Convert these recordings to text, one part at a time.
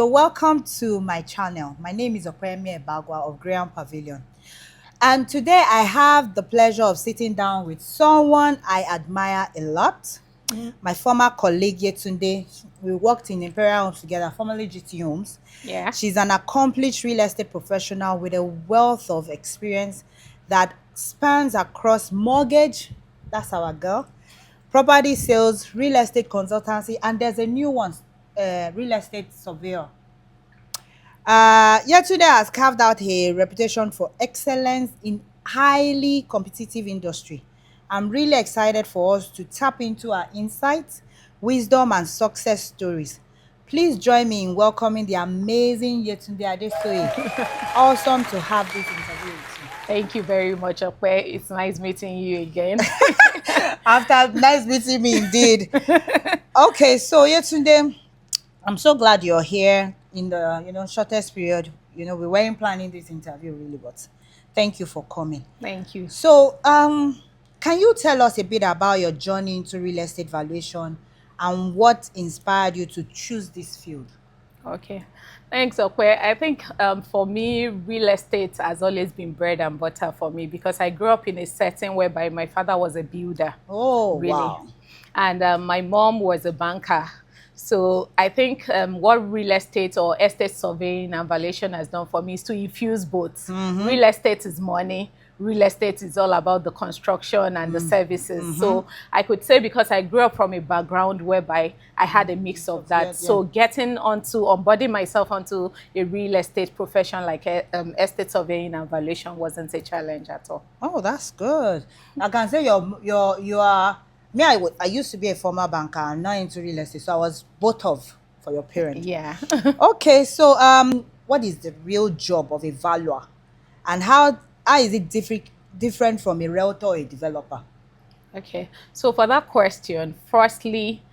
you're welcome to my channel. My name is Opeyemi Ebagua of Greyhound Pavilion. And today I have the pleasure of sitting down with someone I admire a lot. My former colleague Yetunde. We worked in Imperial Homes together, formerly GT Homes. Yeah. She's an accomplished real estate professional with a wealth of experience that spans across mortgage, that's our girl, property sales, real estate consultancy, and there's a new one, real estate surveyor. Yetunde has carved out a reputation for excellence in highly competitive industry. I'm really excited for us to tap into her insights, wisdom, and success stories. Please join me in welcoming the amazing Yetunde Adesoye. Awesome to have this interview with you. Thank you very much, Ope. It's nice meeting you again. After nice meeting me indeed. Okay, so Yetunde, I'm so glad you're here in the shortest period. We weren't planning this interview really, but thank you for coming. Thank you. So can you tell us a bit about your journey into real estate valuation and what inspired you to choose this field? Okay. Thanks, Ope. I think for me, real estate has always been bread and butter for me because I grew up in a setting whereby my father was a builder. Oh, really. wow. And my mom was a banker. So I think what real estate or estate surveying and valuation has done for me is to infuse both. Real estate is money. Real estate is all about the construction and the services. So I could say because I grew up from a background whereby I had a mix of that. Yeah. So getting onboarding myself onto a real estate profession like estate surveying and valuation wasn't a challenge at all. Oh, that's good. I can say you are. Me, I used to be a former banker and now into real estate, so I was both of for your parents. Yeah. Okay, so what is the real job of a valuer, and how is it different from a realtor or a developer? Okay, so for that question, firstly,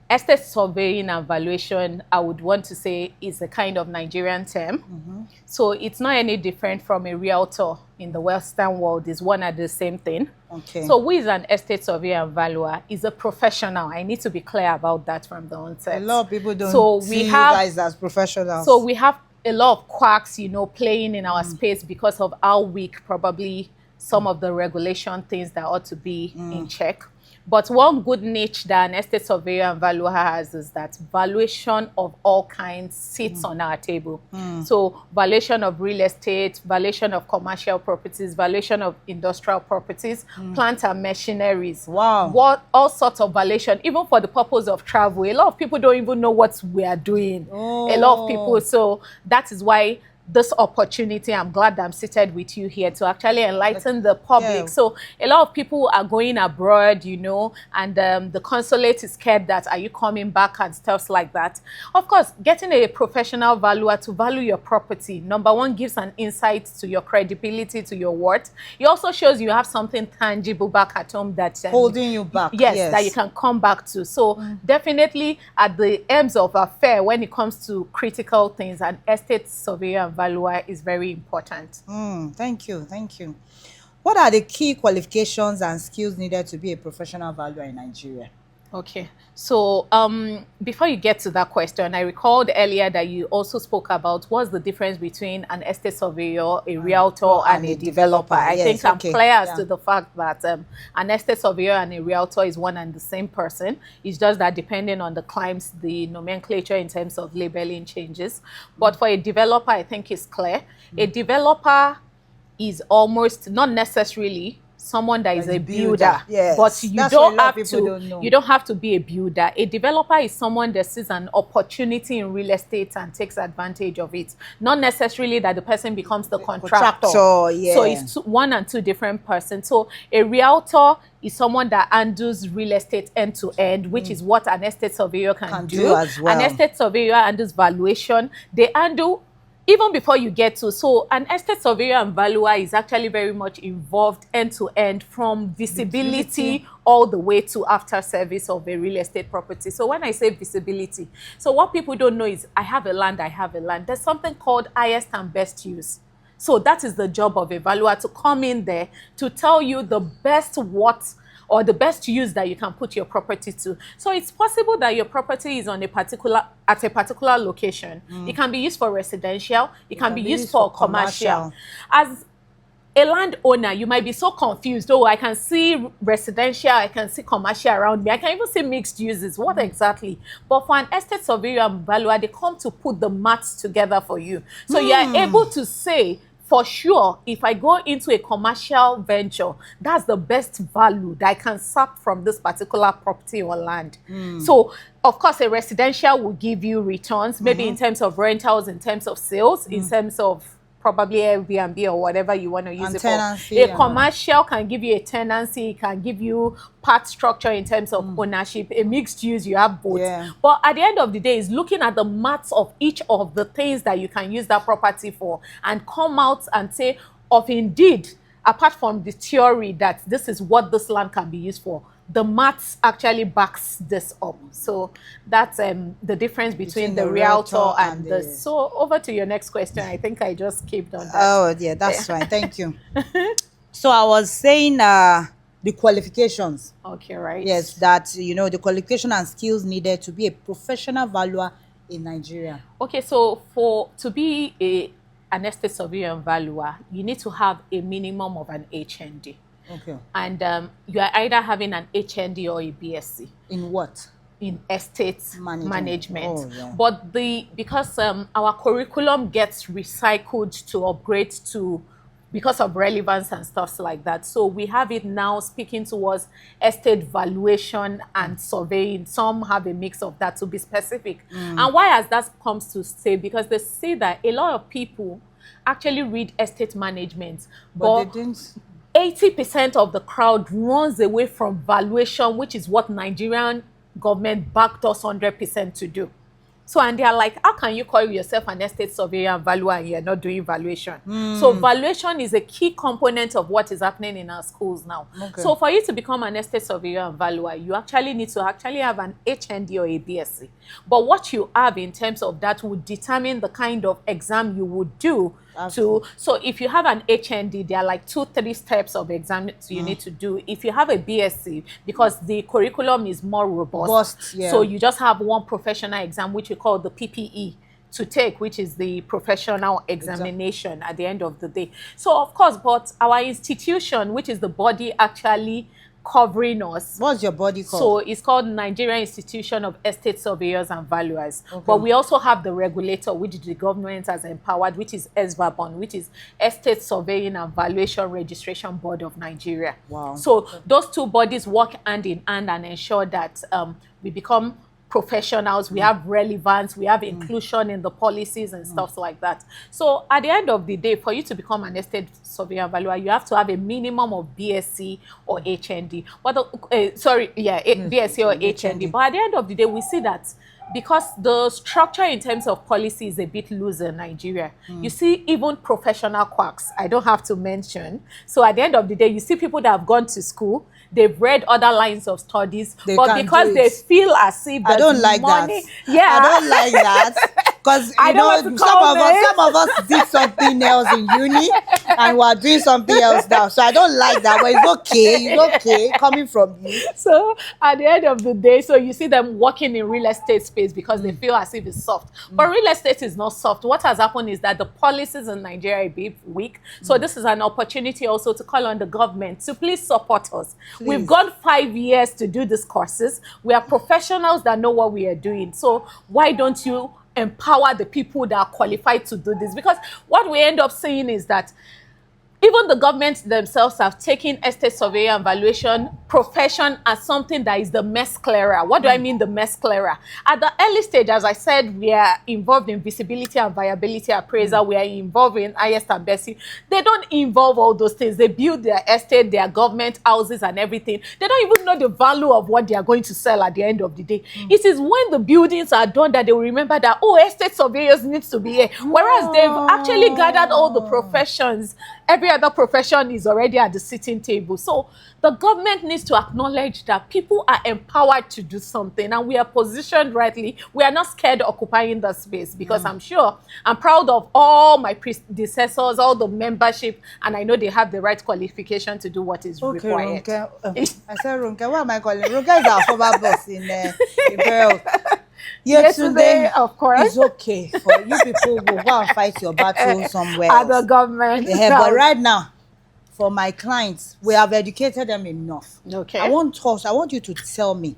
estate surveying and valuation, I would want to say, is a kind of Nigerian term. So it's not any different from a realtor in the Western world. It's one and the same thing. Okay. So who is an estate surveyor and valuer? Is a professional. I need to be clear about that from the onset. A lot of people don't see you guys as professionals. So we have a lot of quacks, playing in our space because of how weak probably some of the regulation things that ought to be in check. But one good niche that an estate surveyor and valuer has is that valuation of all kinds sits on our table. So valuation of real estate, valuation of commercial properties, valuation of industrial properties, plant and machineries. Wow. All sorts of valuation, even for the purpose of travel. A lot of people don't even know what we are doing. Oh. A lot of people. So that is why this opportunity, I'm glad that I'm seated with you here to actually enlighten the public. Yeah. So a lot of people are going abroad, and the consulate is scared that, are you coming back and stuff like that. Of course, getting a professional valuer to value your property, number one, gives an insight to your credibility, to your worth. It also shows you have something tangible back at home that holding you back. Yes, that you can come back to. So definitely at the ends of affair, when it comes to critical things, an estate surveyor and valuer is very important. Thank you. What are the key qualifications and skills needed to be a professional valuer in Nigeria? Okay, so before you get to that question, I recalled earlier that you also spoke about what's the difference between an estate surveyor, a realtor, and a developer. I think I'm clear as to the fact that an estate surveyor and a realtor is one and the same person. It's just that depending on the claims, the nomenclature in terms of labeling changes. But for a developer, I think it's clear. A developer is almost not necessarily someone that is a builder. Yes. But you don't have to be a builder. A developer is someone that sees an opportunity in real estate and takes advantage of it. Not necessarily that the person becomes the contractor. Yeah. So it's one and two different persons. So a realtor is someone that handles real estate end to end, which is what an estate surveyor can do as well. An estate surveyor handles valuation. They handle even before you get to, so an estate surveyor and valuer is actually very much involved end to end from visibility all the way to after service of a real estate property. So when I say visibility, so what people don't know is I have a land. There's something called highest and best use. So that is the job of a valuer, to come in there to tell you the best what or the best use that you can put your property to. So it's possible that your property is on a particular location. It can be used for residential, it can be used for commercial. As a landowner, you might be so confused. Oh, I can see residential, I can see commercial around me, I can even see mixed uses. What exactly? But for an estate surveyor and valuer, they come to put the maths together for you. So you are able to say, for sure, if I go into a commercial venture, that's the best value that I can suck from this particular property or land. So, of course, a residential will give you returns, maybe in terms of rentals, in terms of sales, in terms of probably Airbnb or whatever you want to use it for. A commercial can give you a tenancy, can give you part structure in terms of ownership. A mixed use, you have both. But at the end of the day, it's looking at the maths of each of the things that you can use that property for and come out and say, of indeed, apart from the theory that this is what this land can be used for, the maths actually backs this up. So that's the difference between the realtor and the... So over to your next question. I think I just skipped on that. Oh, yeah, that's fine. Thank you. So I was saying the qualifications. Okay, right. Yes, that, the qualification and skills needed to be a professional valuer in Nigeria. Okay, so to be an estate surveyor and valuer, you need to have a minimum of an HND. Okay. And you are either having an HND or a BSc. In what? In estate management. Oh, yeah. But because our curriculum gets recycled to upgrade to, because of relevance and stuff like that. So we have it now speaking towards estate valuation and surveying. Some have a mix of that, to be specific. And why has that comes to stay? Because they say that a lot of people actually read estate management, but they didn't. 80% of the crowd runs away from valuation, which is what Nigerian government backed us 100% to do. So, and they are like, how can you call yourself an estate surveyor and valuer and you're not doing valuation? So valuation is a key component of what is happening in our schools now. Okay. So for you to become an estate surveyor and valuer, you actually need to have an HND or a BSc. But what you have in terms of that would determine the kind of exam you would do. So if you have an HND, there are like 2-3 steps of exams you need to do. If you have a BSc, because the curriculum is more robust, so you just have one professional exam, which we call the PPE, to take, which is the professional examination at the end of the day. So of course, but our institution, which is the body actually covering us. What's your body called? So it's called Nigerian Institution of Estate Surveyors and Valuers. Okay. But we also have the regulator, which the government has empowered, which is ESVABON, which is Estate Surveying and Valuation Registration Board of Nigeria. Wow. So those two bodies work hand in hand and ensure that we become professionals, we have relevance, we have inclusion in the policies and stuff like that. So at the end of the day, for you to become an estate surveyor valuer, you have to have a minimum of BSc or HND. But BSc or HND. But at the end of the day, we see that because the structure in terms of policy is a bit loose in Nigeria, you see even professional quacks, I don't have to mention. So at the end of the day, you see people that have gone to school, they've read other lines of studies, but because they feel as if I don't like money, that. Yeah, I don't like that. Because some of us did something else in uni and we're doing something else now. So I don't like that. But it's okay. It's okay coming from you. So at the end of the day, so you see them working in real estate space because they feel as if it's soft. But real estate is not soft. What has happened is that the policies in Nigeria are a bit weak. So this is an opportunity also to call on the government to please support us. Please. We've gone 5 years to do these courses. We are professionals that know what we are doing. So why don't you empower the people that are qualified to do this? Because what we end up saying is that even the government themselves have taken estate surveyor and valuation profession as something that is the mess clearer. What do I mean the mess clearer? At the early stage, as I said, we are involved in visibility and viability appraisal. We are involved in highest and best. They don't involve all those things. They build their estate, their government houses and everything. They don't even know the value of what they are going to sell at the end of the day. It is when the buildings are done that they will remember that, oh, estate surveyors needs to be here. Whereas they've actually gathered all the professions every other profession is already at the sitting table. So the government needs to acknowledge that people are empowered to do something, and we are positioned rightly. We are not scared of occupying the space, because I'm proud of all my predecessors, all the membership, and I know they have the right qualification to do what is required. Ronke, I said Ronke, what am I calling? Ronke is our former boss in Imperial. Yetunde, of course, it's okay for you people who go and fight your battle somewhere at the government. Yeah, but right now, for my clients, we have educated them enough. Okay. I want you to tell me.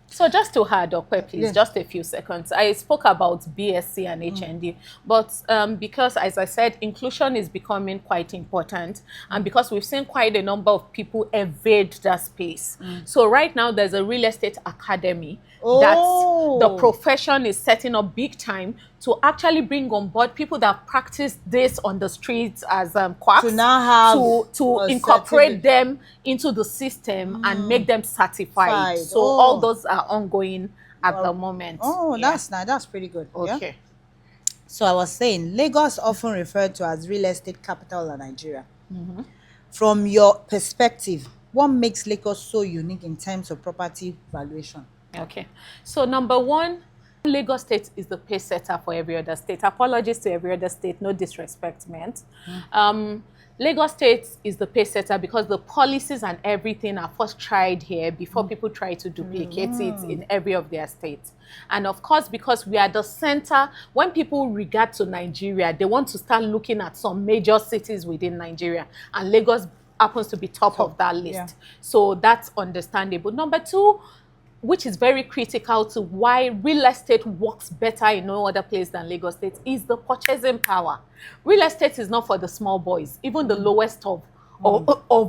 So just to add up, please, just a few seconds. I spoke about BSc and HND, but because, as I said, inclusion is becoming quite important, and because we've seen quite a number of people evade that space. So right now, there's a real estate academy that the profession is setting up big time to actually bring on board people that practice this on the streets as quacks, to now have to incorporate them into the system and make them certified. So all those are ongoing at the moment. That's nice. That's pretty good. Okay. Yeah? So I was saying, Lagos often referred to as real estate capital of Nigeria. From your perspective, what makes Lagos so unique in terms of property valuation? Okay. So number one, Lagos State is the pace setter for every other state. Apologies to every other state, no disrespect meant. Lagos State is the pace setter because the policies and everything are first tried here before people try to duplicate it in every of their states. And of course, because we are the center, when people regard to Nigeria, they want to start looking at some major cities within Nigeria, and Lagos happens to be top of that list. So that's understandable. Number two, which is very critical to why real estate works better in no other place than Lagos State, is the purchasing power. Real estate is not for the small boys, even the lowest of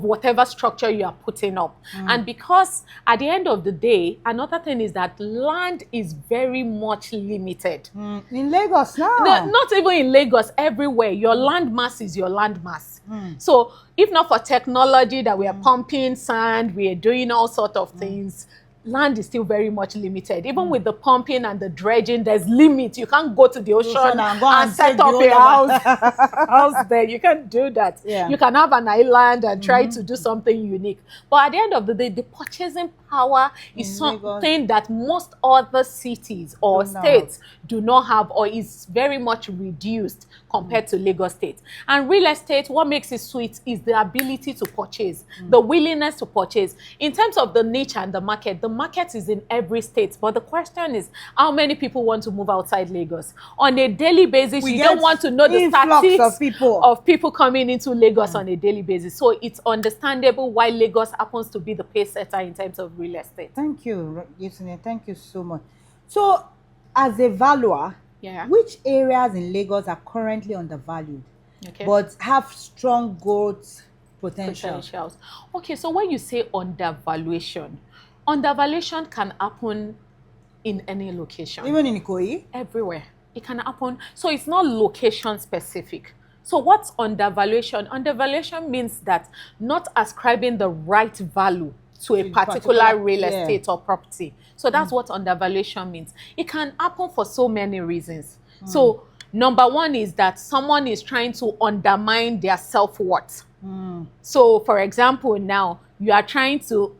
whatever structure you are putting up. And because at the end of the day, another thing is that land is very much limited. In Lagos now? Not even in Lagos, everywhere. Your land mass is your land mass. So if not for technology that we are pumping sand, we are doing all sorts of things, land is still very much limited. Even with the pumping and the dredging, there's limits. You can't go to the ocean and set up a house there. You can't do that. You can have an island and try to do something unique. But at the end of the day, the purchasing power is something that most other cities or states do not have, or is very much reduced compared to Lagos State. And real estate, what makes it sweet is the ability to purchase, the willingness to purchase. In terms of the niche and the market is in every state. But the question is, how many people want to move outside Lagos? On a daily basis, you don't want to know the statistics of people coming into Lagos on a daily basis. So it's understandable why Lagos happens to be the pace setter in terms of real estate. Thank you, Yetunde. Thank you so much. So, as a valuer, which areas in Lagos are currently undervalued, but have strong growth potentials? Okay, so when you say undervaluation can happen in any location. Even in Ikoyi? Everywhere. It can happen. So it's not location specific. So what's undervaluation? Undervaluation means that not ascribing the right value to a particular real estate or property. So that's what undervaluation means. It can happen for so many reasons. So number one is that someone is trying to undermine their self-worth. So for example, now you are trying to,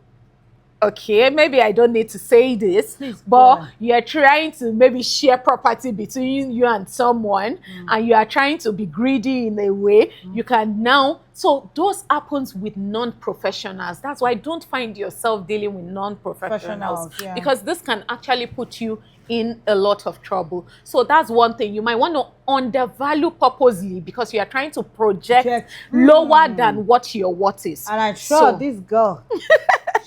okay, maybe I don't need to say this, but you're trying to maybe share property between you and someone, and you are trying to be greedy in a way. You can now, so those happens with non-professionals. That's why don't find yourself dealing with non-professionals, because this can actually put you in a lot of trouble. So that's one thing. You might want to undervalue purposely because you are trying to project lower than what your worth is. And I'm sure this girl,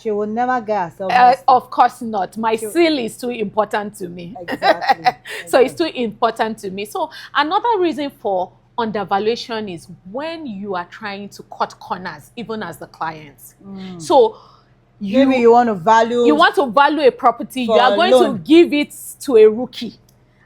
she will never get herself. Of course not. My seal is too important to me. Exactly. So it's too important to me. So another reason for undervaluation is when you are trying to cut corners, even as the clients. So maybe you want to value a property, you are going to give it to a rookie,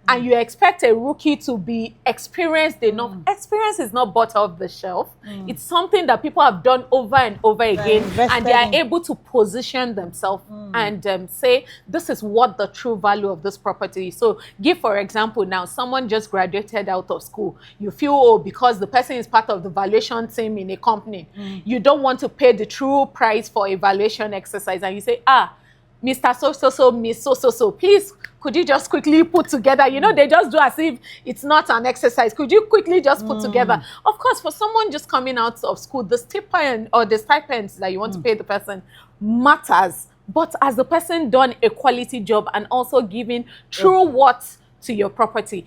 and you expect a rookie to be experienced enough. Experience is not bought off the shelf. It's something that people have done over and over again, and they are able to position themselves and say, this is what the true value of this property is. So give, for example, now someone just graduated out of school. You feel, oh, because the person is part of the valuation team in a company, you don't want to pay the true price for a valuation exercise, and you say, Mr. So-so-so, Miss So-so-so, please, could you just quickly put together? You know, they just do as if it's not an exercise. Could you quickly just put together? Of course, for someone just coming out of school, the stipend or the stipends that you want to pay the person matters. But as the person done a quality job and also giving true worth to your property,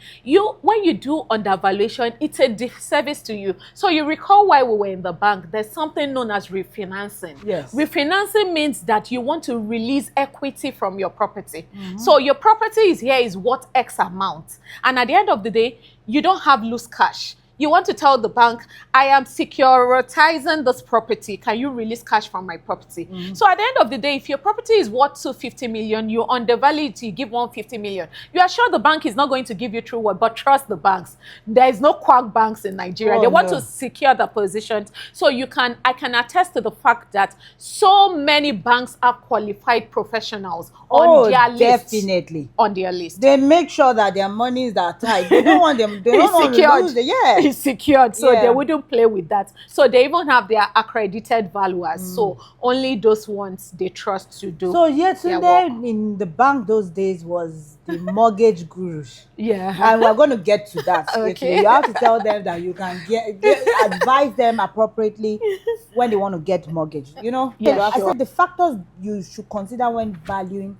when you do undervaluation, it's a disservice to you. So you recall why we were in the bank, there's something known as refinancing. Yes. Refinancing means that you want to release equity from your property. So your property is worth X amount. And at the end of the day, you don't have loose cash. You want to tell the bank, I am securitizing this property. Can you release cash from my property? So at the end of the day, if your property is worth 250 million, you undervalue it, you give 150 million. You are sure the bank is not going to give you true word, but trust the banks. There is no quack banks in Nigeria. They want to secure the positions. So I can attest to the fact that so many banks have qualified professionals on their list. Definitely. On their list. They make sure that their monies are tight. They don't want them, they don't want to lose it. Yeah. Is secured, so they wouldn't play with that. So they even have their accredited valuers. So only those ones they trust to do. So Yetunde in the bank those days was the mortgage guru. Yeah. And we're going to get to that. Okay. You have to tell them that you can advise them appropriately when they want to get mortgage. You know? Yeah, I said the factors you should consider when valuing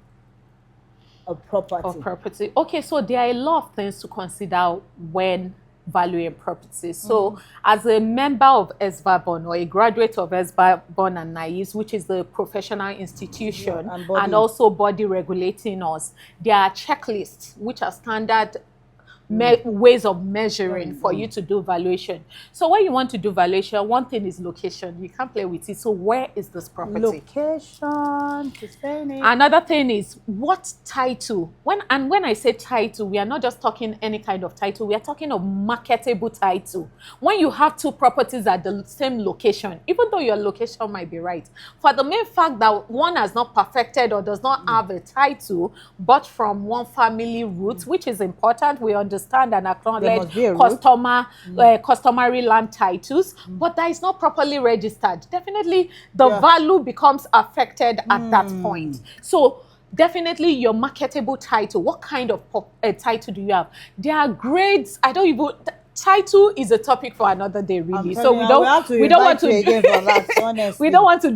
a property. Okay, so there are a lot of things to consider when valuing properties. So as a member of ESVABON or a graduate of ESVABON and NAIS, which is the professional institution and also body regulating us, there are checklists which are standard ways of measuring for you to do valuation. So when you want to do valuation, one thing is location. You can't play with it. So where is this property? Location, another thing is what title. When I say title, we are not just talking any kind of title. We are talking of marketable title. When you have two properties at the same location, even though your location might be right, for the main fact that one has not perfected or does not have a title, but from one family root, which is important, we understand and acknowledge customary land titles, but that is not properly registered. Definitely the value becomes affected at that point. So definitely your marketable title. What kind of title do you have? There are grades. Title is a topic for another day, really. So we don't want to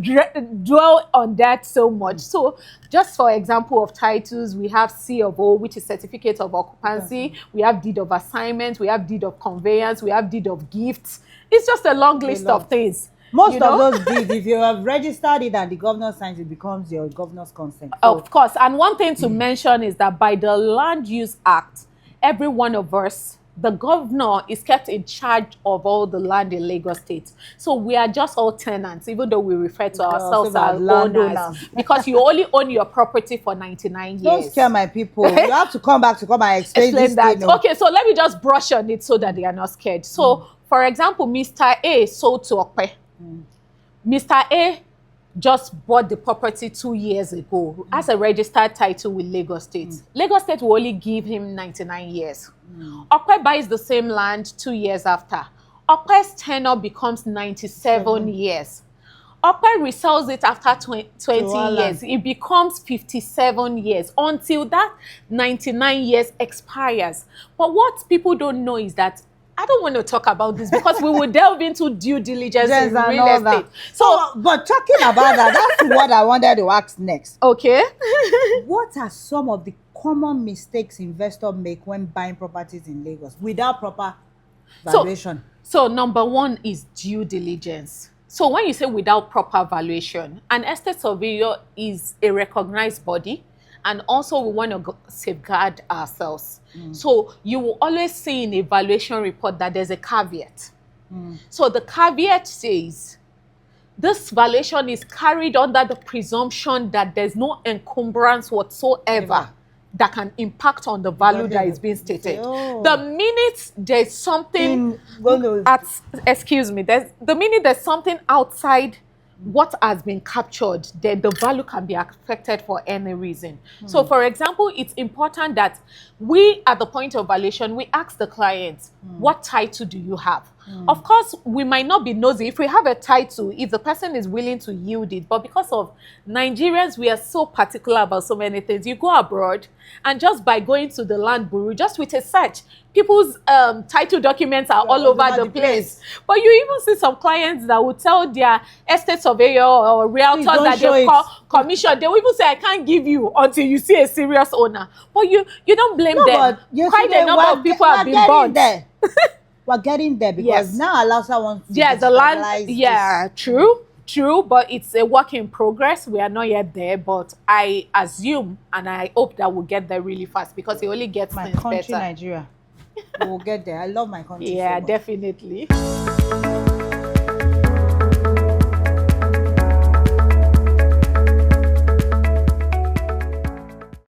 dwell on that so much. So just for example of titles, we have C of O, which is certificate of occupancy. We have deed of assignment. We have deed of conveyance. We have deed of gifts. It's just a long list of things. Most of those deeds, if you have registered it and the governor signs, it becomes your governor's consent. So, of course. And one thing to mention is that by the Land Use Act, every one of us, the governor is kept in charge of all the land in Lagos State. So we are just all tenants, even though we refer to ourselves as owners. Because you only own your property for 99 years. Don't scare my people. You have to come back and explain that. Okay, so let me just brush on it so that they are not scared. So, for example, Mr. A sold to Opey. Mr. A just bought the property 2 years ago as a registered title with Lagos State. Lagos State will only give him 99 years. Opey buys the same land 2 years after. Opey's tenure becomes 97 years. Opey resells it after 20 years. It becomes 57 years until that 99 years expires. But what people don't know is that I don't want to talk about this because we will delve into due diligence in real estate. So, but talking about that, that's what I wanted to ask next. Okay. What are some of the common mistakes investors make when buying properties in Lagos without proper valuation? So number one is due diligence. So when you say without proper valuation, an estate surveyor is a recognized body. And also we want to safeguard ourselves. So you will always see in a valuation report that there's a caveat. So the caveat says, this valuation is carried under the presumption that there's no encumbrance whatsoever that can impact on the value that is being stated. The minute there's something the minute there's something outside what has been captured, then the value can be affected for any reason. So, for example, it's important that we, at the point of valuation, we ask the client, what title do you have? Of course, we might not be nosy. If we have a title, if the person is willing to yield it, but because of Nigerians, we are so particular about so many things. You go abroad, and just by going to the land bureau, just with a search, people's title documents are all over the place. But you even see some clients that will tell their estate surveyor or realtor that they call commission. They will even say, I can't give you until you see a serious owner. But you don't blame them. Quite a number of people have been bought. We're getting there because now Alausa wants to the land. True, but it's a work in progress. We are not yet there, but I assume and I hope that we'll get there really fast because it only gets my country better. Nigeria. We'll get there. I love my country. Yeah, so definitely.